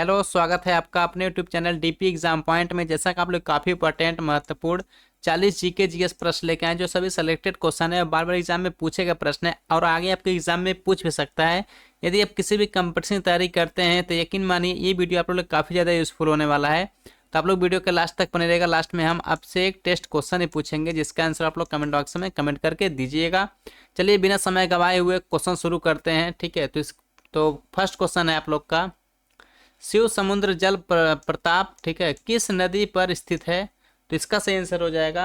Hello, स्वागत है आपका अपने YouTube channel DP exam point में। जैसा कि आप लोग काफ़ी इंपॉर्टेंट महत्वपूर्ण 40 जीके जीएस प्रश्न लेके आए, जो सभी सेलेक्टेड क्वेश्चन है, बार बार एग्जाम में पूछे गए प्रश्न है और आगे आपके एग्जाम में पूछ भी सकता है। यदि आप किसी भी कंपटीशन की तैयारी करते हैं तो यकीन मानिए ये वीडियो आप लोग काफ़ी ज़्यादा यूजफुल होने वाला है। तो आप लोग वीडियो के लास्ट तक बने रहेगा। लास्ट में हम आपसे एक टेस्ट क्वेश्चन ही पूछेंगे, जिसका आंसर आप लोग कमेंट बॉक्स में कमेंट करके दीजिएगा। चलिए बिना समय गवाए हुए क्वेश्चन शुरू करते हैं। ठीक है, तो फर्स्ट क्वेश्चन है आप लोग का, शिव समुद्र जल प्रताप, ठीक है, किस नदी पर स्थित है? तो इसका सही आंसर हो जाएगा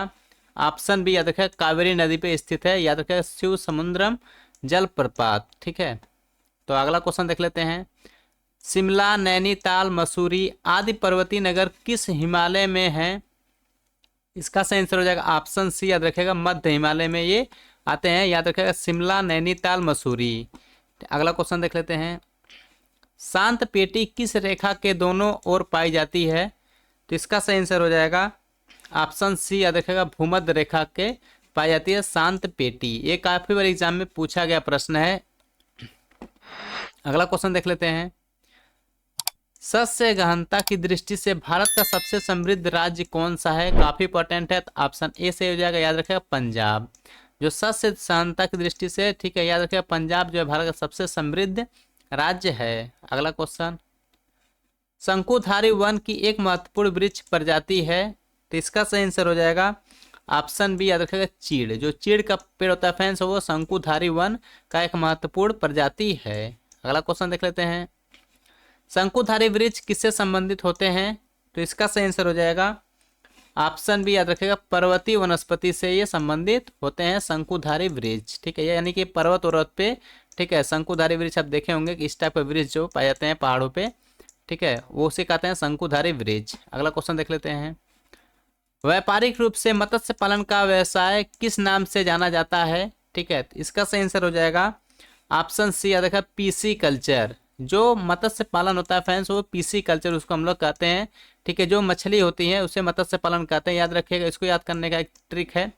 ऑप्शन बी, याद रखें, कावेरी नदी पे स्थित है। याद रखें, शिव समुद्रम जल प्रपात। ठीक है, तो अगला क्वेश्चन देख लेते हैं। शिमला, नैनीताल, मसूरी आदि पर्वतीय नगर किस हिमालय में है? इसका सही आंसर हो जाएगा ऑप्शन सी, याद रखेगा, मध्य हिमालय में ये आते हैं। याद रखेगा, शिमला, नैनीताल, मसूरी। अगला क्वेश्चन देख लेते हैं। शांत पेटी किस रेखा के दोनों ओर पाई जाती है? तो इसका सही आंसर हो जाएगा ऑप्शन सी, याद रखेगा, भूमध्य रेखा के पाई जाती है शांत पेटी। ये काफी बार एग्जाम में पूछा गया प्रश्न है। अगला क्वेश्चन देख लेते हैं। सस्य गहनता की दृष्टि से भारत का सबसे समृद्ध राज्य कौन सा है? काफी इंपॉर्टेंट है, तो ऑप्शन ए से हो जाएगा, याद रखेगा, पंजाब। जो सस्य गहनता की दृष्टि से, ठीक है, याद रखेगा, पंजाब जो है भारत का सबसे समृद्ध राज्य है। अगला क्वेश्चन, शंकुधारी वन की एक महत्वपूर्ण वृक्ष प्रजाति है। तो इसका सही आंसर हो जाएगा ऑप्शन बी, याद रखेगा, चीड़। जो चीड़ का पेड़ होता है फ्रेंड्स, वो शंकुधारी वन का एक महत्वपूर्ण प्रजाति है। अगला क्वेश्चन देख लेते हैं। शंकुधारी वृक्ष किससे संबंधित होते हैं? तो इसका सही आंसर हो जाएगा ऑप्शन बी, याद रखेगा, पर्वतीय वनस्पति से ये संबंधित होते हैं शंकुधारी वृक्ष। ठीक है, यानी कि पर्वत पर्वत पे, ठीक है, शंकुधारी वृक्ष आप देखे होंगे कि इस टाइप के वृक्ष जो पाए जाते हैं पहाड़ों पे, ठीक है, वो उसे कहते हैं शंकुधारी वृक्ष। अगला क्वेश्चन देख लेते हैं। व्यापारिक रूप से मत्स्य पालन का व्यवसाय किस नाम से जाना जाता है? ठीक है, इसका सही आंसर हो जाएगा ऑप्शन सी, याद रखा, पीसी कल्चर। जो मत्स्य पालन होता है फ्रेंड्स, वो पीसी कल्चर उसको हम लोग कहते हैं। ठीक है, जो मछली होती है उसे मत्स्य पालन कहते हैं। याद रखिएगा, इसको याद करने का एक ट्रिक है।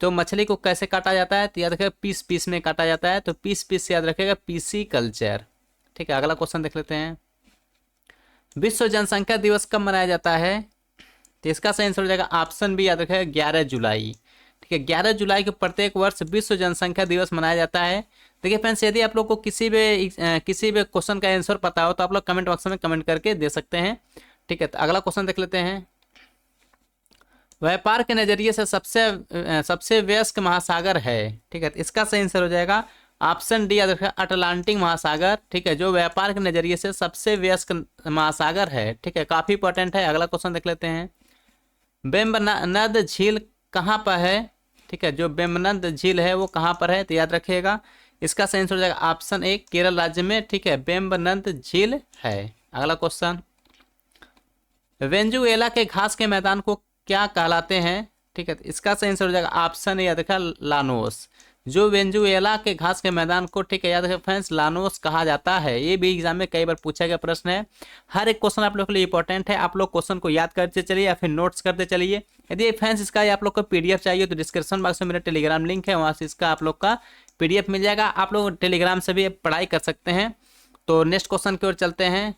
तो मछली को कैसे काटा जाता है? तो याद रखिएगा, पीस पीस में काटा जाता है। तो पीस पीस से याद रखिएगा, पीसी कल्चर। ठीक है, अगला क्वेश्चन देख लेते हैं। विश्व जनसंख्या दिवस कब मनाया जाता है? तो इसका सही आंसर हो जाएगा ऑप्शन बी, याद रखिएगा, 11 जुलाई। ठीक है, 11 जुलाई को प्रत्येक वर्ष विश्व जनसंख्या दिवस मनाया जाता है। देखिए फ्रेंड्स, यदि आप लोग को किसी भी क्वेश्चन का आंसर पता हो तो आप लोग कमेंट बॉक्स में कमेंट करके दे सकते हैं। ठीक है, तो अगला क्वेश्चन देख लेते हैं। व्यापार के नजरिए से सबसे व्यस्क महासागर है। ठीक है, तो इसका सही आंसर हो जाएगा ऑप्शन डी, याद रखिएगा, अटलांटिक महासागर। ठीक है, जो व्यापार के नजरिए से सबसे व्यस्क महासागर है। ठीक है, काफी इंपॉर्टेंट है। अगला क्वेश्चन देख लेते हैं। वेम्बनाड झील कहाँ पर है? ठीक है, जो वेम्बनाड झील है वो कहाँ पर है? तो याद रखिएगा, इसका सही आंसर हो जाएगा ऑप्शन ए, केरल राज्य में। ठीक है, वेम्बनाड झील है। अगला क्वेश्चन, वेनेजुएला के घास के मैदान को क्या कहलाते हैं? ठीक है, इसका सही आंसर हो जाएगा ऑप्शन ए, याद रखा, लानोस। जो वेनेजुएला के घास के मैदान को, ठीक है, याद रखें फ्रेंड्स, लानोस कहा जाता है। ये भी एग्जाम में कई बार पूछा गया प्रश्न है। हर एक क्वेश्चन आप लोग के लिए इंपॉर्टेंट है। आप लोग क्वेश्चन को याद करते चलिए या फिर नोट्स करते चलिए। यदि फ्रेंड्स इसका आप लोग को पीडीएफ चाहिए तो डिस्क्रिप्शन बॉक्स में मेरा टेलीग्राम लिंक है, वहाँ से इसका आप लोग का पीडीएफ मिल जाएगा। आप लोग टेलीग्राम से भी पढ़ाई कर सकते हैं। तो नेक्स्ट क्वेश्चन की ओर चलते हैं।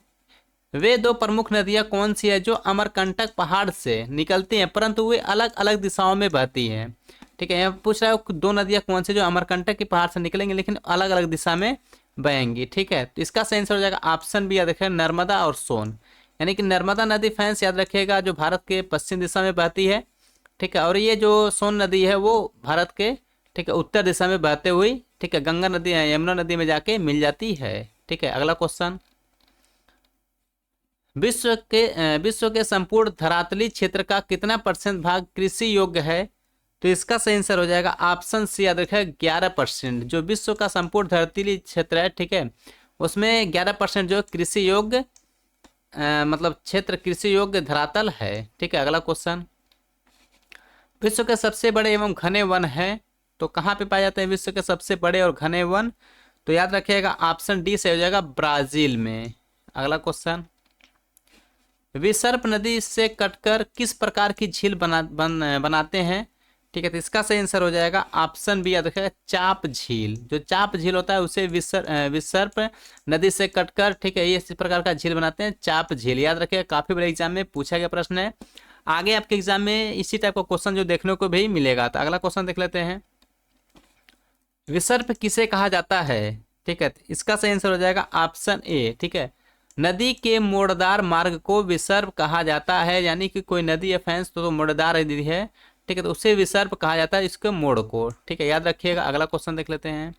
वे दो प्रमुख नदियां कौन सी है जो अमरकंटक पहाड़ से निकलती हैं परंतु वे अलग अलग दिशाओं में बहती हैं? ठीक है, यहाँ पूछ रहा है दो नदियां कौन सी जो अमरकंटक के पहाड़ से निकलेंगी लेकिन अलग अलग दिशा में बहेंगी। ठीक है, तो इसका सही आंसर हो जाएगा ऑप्शन बी, याद रखिएगा, नर्मदा और सोन। यानी कि नर्मदा नदी फ्रेंड्स, याद रखिएगा, जो भारत के पश्चिम दिशा में बहती है। ठीक है, और ये जो सोन नदी है वो भारत के, ठीक है, उत्तर दिशा में बहते हुई, ठीक है, गंगा नदी यमुना नदी में जाके मिल जाती है। ठीक है, अगला क्वेश्चन, विश्व के संपूर्ण धरातली क्षेत्र का कितना % भाग कृषि योग्य है? तो इसका सही आंसर हो जाएगा ऑप्शन सी, याद रखें, 11%। जो विश्व का संपूर्ण धरातली क्षेत्र है, ठीक है, उसमें 11% जो कृषि योग्य मतलब क्षेत्र, कृषि योग्य धरातल है। ठीक है, अगला क्वेश्चन, विश्व के सबसे बड़े एवं घने वन है तो कहाँ पे पाए जाते हैं विश्व के सबसे बड़े और घने वन? तो याद रखिएगा ऑप्शन डी से हो जाएगा ब्राजील में। अगला क्वेश्चन, विसर्प नदी से कटकर किस प्रकार की झील बनाते हैं? ठीक है, तो इसका सही आंसर हो जाएगा ऑप्शन बी याद रखिएगा, चाप झील। जो चाप झील होता है उसे विसर्प नदी से कटकर, ठीक है, ये इस प्रकार का झील बनाते हैं, चाप झील। याद रखिएगा, काफी बड़े एग्जाम में पूछा गया प्रश्न है। आगे आपके एग्जाम में इसी टाइप का क्वेश्चन जो देखने को भी मिलेगा। तो अगला क्वेश्चन देख लेते हैं, विसर्प किसे कहा जाता है? ठीक है, इसका सही आंसर हो जाएगा ऑप्शन ए। ठीक है, नदी के मोड़दार मार्ग को विसर्प कहा जाता है, यानी कि कोई नदी या फैंस तो मोड़दार नदी है, ठीक है, तो उसे विसर्प कहा जाता है, इसके मोड़ को। ठीक है, याद रखिएगा। अगला क्वेश्चन देख लेते हैं,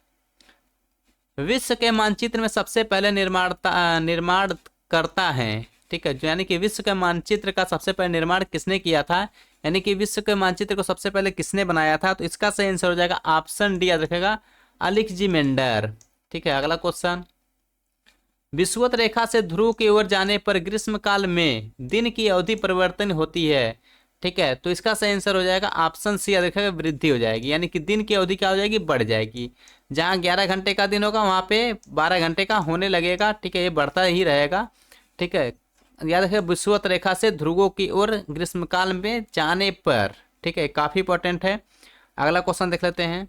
विश्व के मानचित्र में सबसे पहले निर्माण करता है। ठीक है, जो यानी कि विश्व के मानचित्र का सबसे पहले निर्माण किसने किया था, यानी कि विश्व के मानचित्र को सबसे पहले किसने बनाया था? तो इसका सही आंसर हो जाएगा ऑप्शन डी, याद रखेगा, अलेक्जेंडर। ठीक है, अगला क्वेश्चन, विषुवत रेखा से ध्रुव की ओर जाने पर ग्रीष्म काल में दिन की अवधि परिवर्तन होती है। ठीक है, तो इसका सही आंसर हो जाएगा ऑप्शन सी, याद रखेगा, वृद्धि हो जाएगी, यानी कि दिन की अवधि क्या हो जाएगी, बढ़ जाएगी। जहाँ 11 घंटे का दिन होगा वहाँ पे 12 घंटे का होने लगेगा। ठीक है, ये बढ़ता ही रहेगा। ठीक है, याद रखिए, विषुवत रेखा से ध्रुवों की ओर ग्रीष्मकाल में जाने पर। ठीक है, काफी इंपॉर्टेंट है। अगला क्वेश्चन देख लेते हैं,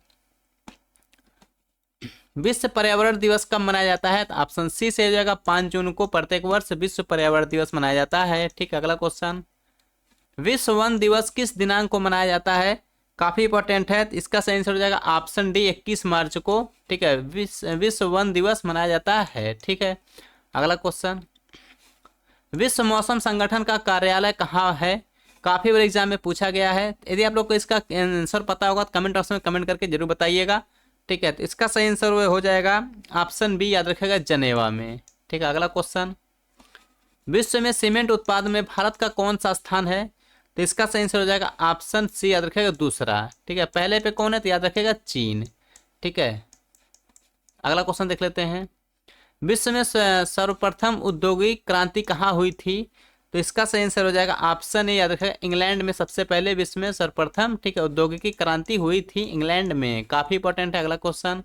विश्व पर्यावरण दिवस कब मनाया जाता है? तो ऑप्शन सी से हो जाएगा 5 जून को प्रत्येक वर्ष विश्व पर्यावरण दिवस मनाया जाता है। ठीक है, अगला क्वेश्चन, विश्व वन दिवस किस दिनांक को मनाया जाता है? काफी इंपॉर्टेंट है। इसका सही आंसर हो जाएगा ऑप्शन डी, 21 मार्च को। ठीक है, विश्व वन दिवस मनाया जाता है। ठीक है, अगला क्वेश्चन, विश्व मौसम संगठन का कार्यालय कहाँ है? काफी बार एग्जाम में पूछा गया है। यदि आप लोग को इसका आंसर पता होगा तो कमेंट बॉक्स में कमेंट करके जरूर बताइएगा। ठीक है, तो इसका सही आंसर हो जाएगा ऑप्शन बी, याद रखेगा, जनेवा में। ठीक है, अगला क्वेश्चन, विश्व में सीमेंट उत्पादन में भारत का कौन सा स्थान है? तो इसका सही आंसर हो जाएगा ऑप्शन सी, याद रखेगा, दूसरा। ठीक है, पहले पे कौन है? तो याद रखेगा चीन। ठीक है, अगला क्वेश्चन देख लेते हैं, विश्व में सर्वप्रथम औद्योगिक क्रांति कहाँ हुई थी? तो इसका सही आंसर हो जाएगा ऑप्शन ए, याद रखेगा, इंग्लैंड में सबसे पहले विश्व में सर्वप्रथम, ठीक है, औद्योगिक क्रांति हुई थी इंग्लैंड में। काफी इंपॉर्टेंट है। अगला क्वेश्चन,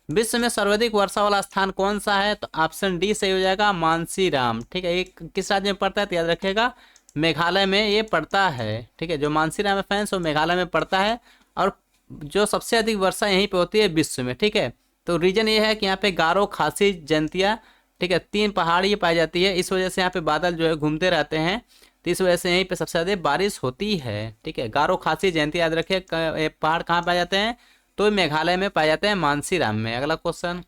विश्व में सर्वाधिक वर्षा वाला स्थान कौन सा है? तो ऑप्शन डी सही हो जाएगा, मानसीराम। ठीक है, ये किस राज्य में पड़ता है? तो याद रखेगा, मेघालय में ये पड़ता है। ठीक है, जो मानसीराम है फैंस वो मेघालय में पड़ता है, और जो सबसे अधिक वर्षा यहीं पे होती है विश्व में। ठीक है, तो रीजन ये है कि यहाँ पे गारो, खासी, जयंतिया, ठीक है, 3 पहाड़ी पाई जाती है। इस वजह से यहाँ पे बादल जो है घूमते रहते हैं, तो इस वजह से यहीं पे सबसे ज्यादा बारिश होती है। ठीक है, गारो, खासी, जयंतिया, याद रखिए। पहाड़ कहाँ पाए जाते हैं? तो मेघालय में पाए जाते हैं, मानसीराम में। अगला क्वेश्चन,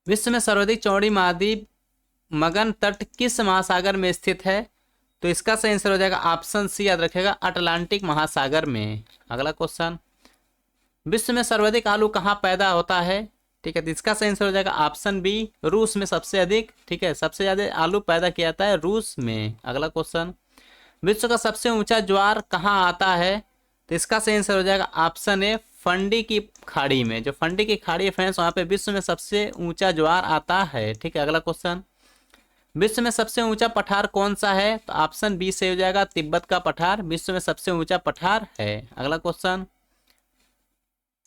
विश्व में सर्वाधिक चौड़ी महाद्वीप मगन तट किस महासागर में स्थित है? तो इसका सही आंसर हो जाएगा ऑप्शन सी, याद रखेगा, अटलांटिक महासागर में। अगला क्वेश्चन, विश्व में सर्वाधिक आलू कहाँ पैदा होता है? ठीक है, तो इसका सही आंसर हो जाएगा ऑप्शन बी, रूस में सबसे अधिक। ठीक है, सबसे ज्यादा आलू पैदा किया जाता है रूस में। अगला क्वेश्चन, विश्व का सबसे ऊंचा ज्वार कहाँ आता है? तो इसका सही आंसर हो जाएगा ऑप्शन ए, फंडी की खाड़ी में। जो फंडी की खाड़ी है फ्रेंड्स, वहाँ पे विश्व में सबसे ऊंचा ज्वार आता है। ठीक है, अगला क्वेश्चन, विश्व में सबसे ऊंचा पठार कौन सा है? तो ऑप्शन बी से हो जाएगा, तिब्बत का पठार विश्व में सबसे ऊंचा पठार है। अगला क्वेश्चन,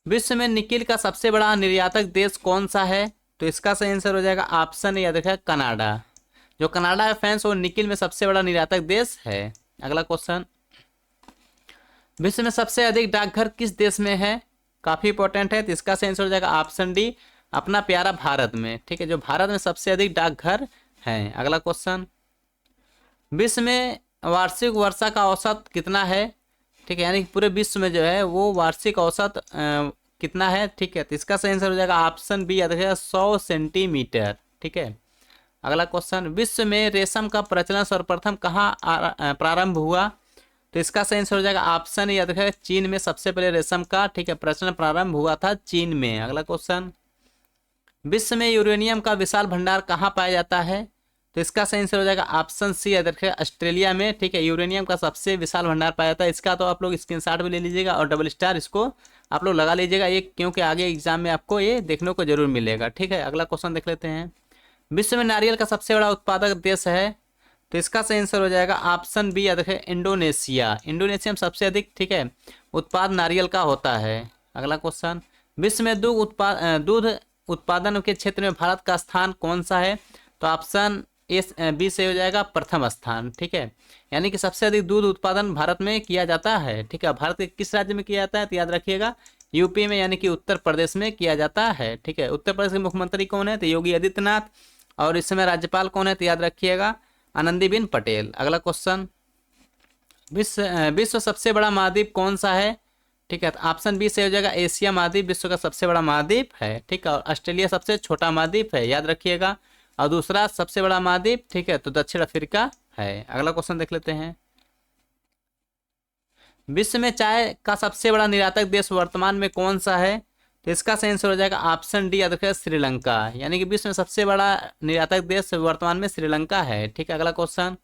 विश्व में निकिल का सबसे बड़ा निर्यातक देश कौन सा है? तो इसका सही आंसर हो जाएगा ऑप्शन ए, याद रखिएगा, कनाडा। जो कनाडा है फ्रेंड्स वो निकिल में सबसे बड़ा निर्यातक देश है। अगला क्वेश्चन, विश्व में सबसे अधिक डाकघर किस देश में है? काफी इंपॉर्टेंट है। तो इसका सही आंसर हो जाएगा ऑप्शन डी, अपना प्यारा भारत में। ठीक है, जो भारत में सबसे अधिक डाकघर है। अगला क्वेश्चन, विश्व में वार्षिक वर्षा का औसत कितना है? ठीक है, यानी कि पूरे विश्व में जो है वो वार्षिक औसत कितना है? ठीक है, तो इसका सही आंसर हो जाएगा ऑप्शन बी, याद रखिएगा, 100 सेंटीमीटर। ठीक है, अगला क्वेश्चन, विश्व में रेशम का प्रचलन सर्वप्रथम कहाँ प्रारंभ हुआ? तो इसका सही आंसर हो जाएगा ऑप्शन, याद रखिएगा, चीन में सबसे पहले रेशम का, ठीक है, प्रचलन प्रारंभ हुआ था चीन में। अगला क्वेश्चन, विश्व में यूरेनियम का विशाल भंडार कहाँ पाया जाता है? तो इसका सही आंसर हो जाएगा ऑप्शन सी, याद रखिएगा, ऑस्ट्रेलिया में। ठीक है, यूरेनियम का सबसे विशाल भंडार पाया जाता है। इसका तो आप लोग स्क्रीनशॉट भी ले लीजिएगा और डबल स्टार इसको आप लोग लगा लीजिएगा, ये क्योंकि आगे एग्जाम में आपको ये देखने को जरूर मिलेगा। ठीक है, अगला क्वेश्चन देख लेते हैं, विश्व में नारियल का सबसे बड़ा उत्पादक देश है? तो इसका सही आंसर हो जाएगा ऑप्शन बी, याद रखिए, इंडोनेशिया। इंडोनेशिया में सबसे अधिक, ठीक है, उत्पाद नारियल का होता है। अगला क्वेश्चन, विश्व में दूध उत्पादन के क्षेत्र में भारत का स्थान कौन सा है? तो ऑप्शन बी से हो जाएगा प्रथम स्थान। ठीक है, यानी कि सबसे अधिक दूध उत्पादन भारत में किया जाता है। ठीक है, भारत के किस राज्य में किया जाता है तो याद रखिएगा यूपी में, यानी कि उत्तर प्रदेश में किया जाता है। ठीक है, उत्तर प्रदेश के मुख्यमंत्री कौन है तो योगी आदित्यनाथ, और इस समय राज्यपाल कौन है तो याद रखिएगा आनंदीबेन पटेल। अगला क्वेश्चन, विश्व सबसे बड़ा महाद्वीप कौन सा है? ठीक है, तो ऑप्शन बी से हो जाएगा एशिया महाद्वीप विश्व का सबसे बड़ा महाद्वीप है। ठीक है, और ऑस्ट्रेलिया सबसे छोटा महाद्वीप है, याद रखिएगा। और दूसरा सबसे बड़ा महाद्वीप, ठीक है, तो दक्षिण अफ्रीका है। अगला क्वेश्चन देख लेते हैं, विश्व में चाय का सबसे बड़ा निर्यातक देश वर्तमान में कौन सा है? तो इसका सही आंसर हो जाएगा ऑप्शन डी, याद रखिएगा श्रीलंका, यानी कि विश्व में सबसे बड़ा निर्यातक देश वर्तमान में श्रीलंका है। ठीक है, अगला क्वेश्चन,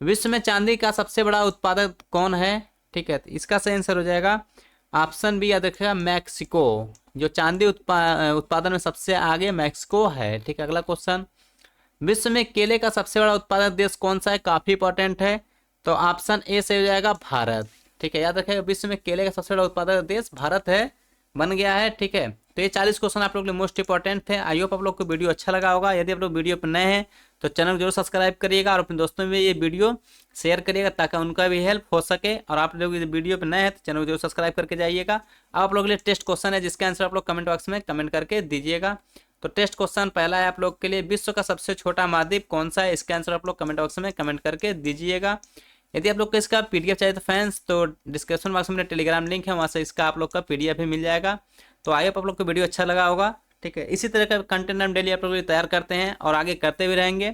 विश्व में चांदी का सबसे बड़ा उत्पादक कौन है? ठीक है, तो इसका सही आंसर हो जाएगा ऑप्शन बी, याद रखिएगा मैक्सिको, जो चांदी उत्पादन में सबसे आगे मैक्सिको है। ठीक है, अगला क्वेश्चन, विश्व में केले का सबसे बड़ा उत्पादक देश कौन सा है? काफी इंपॉर्टेंट है, तो ऑप्शन ए से हो जाएगा भारत। ठीक है, याद रखिएगा विश्व में केले का सबसे बड़ा उत्पादक देश भारत है, बन गया है। ठीक है, तो ये 40 क्वेश्चन आप लोग के लिए मोस्ट इंपॉर्टेंट थे। आई होप आप लोग को वीडियो अच्छा लगा होगा। यदि आप लोग वीडियो पर नए हैं तो चैनल को जरूर सब्सक्राइब करिएगा और अपने दोस्तों में ये वीडियो शेयर करिएगा ताकि उनका भी हेल्प हो सके। और आप लोग वीडियो पर नए हैं तो चैनल को जरूर सब्सक्राइब करके जाइएगा। अब आप लोग के लिए टेस्ट क्वेश्चन है जिसका आंसर आप लोग कमेंट बॉक्स में कमेंट करके दीजिएगा। तो टेस्ट क्वेश्चन पहला है आप लोग के लिए, विश्व का सबसे छोटा महाद्वीप कौन सा है? इसका आंसर आप लोग कमेंट बॉक्स में कमेंट करके दीजिएगा। यदि आप लोग को इसका पीडीएफ चाहिए तो फ्रेंड्स, तो डिस्क्रिप्शन बॉक्स में मेरा टेलीग्राम लिंक है, वहाँ से इसका आप लोग का पीडीएफ भी मिल जाएगा। तो आई होप आप लोग को वीडियो अच्छा लगा होगा। ठीक है, इसी तरह का कंटेंट हम डेली आप लोग तैयार करते हैं और आगे करते भी रहेंगे।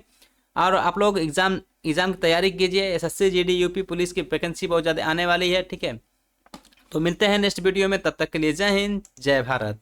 और आप लोग एग्जाम की तैयारी कीजिए, एसएससी जीडी यूपी पुलिस की वैकेंसी बहुत ज़्यादा आने वाली है। ठीक है, तो मिलते हैं नेक्स्ट वीडियो में, तब तक के लिए जय हिंद जय भारत।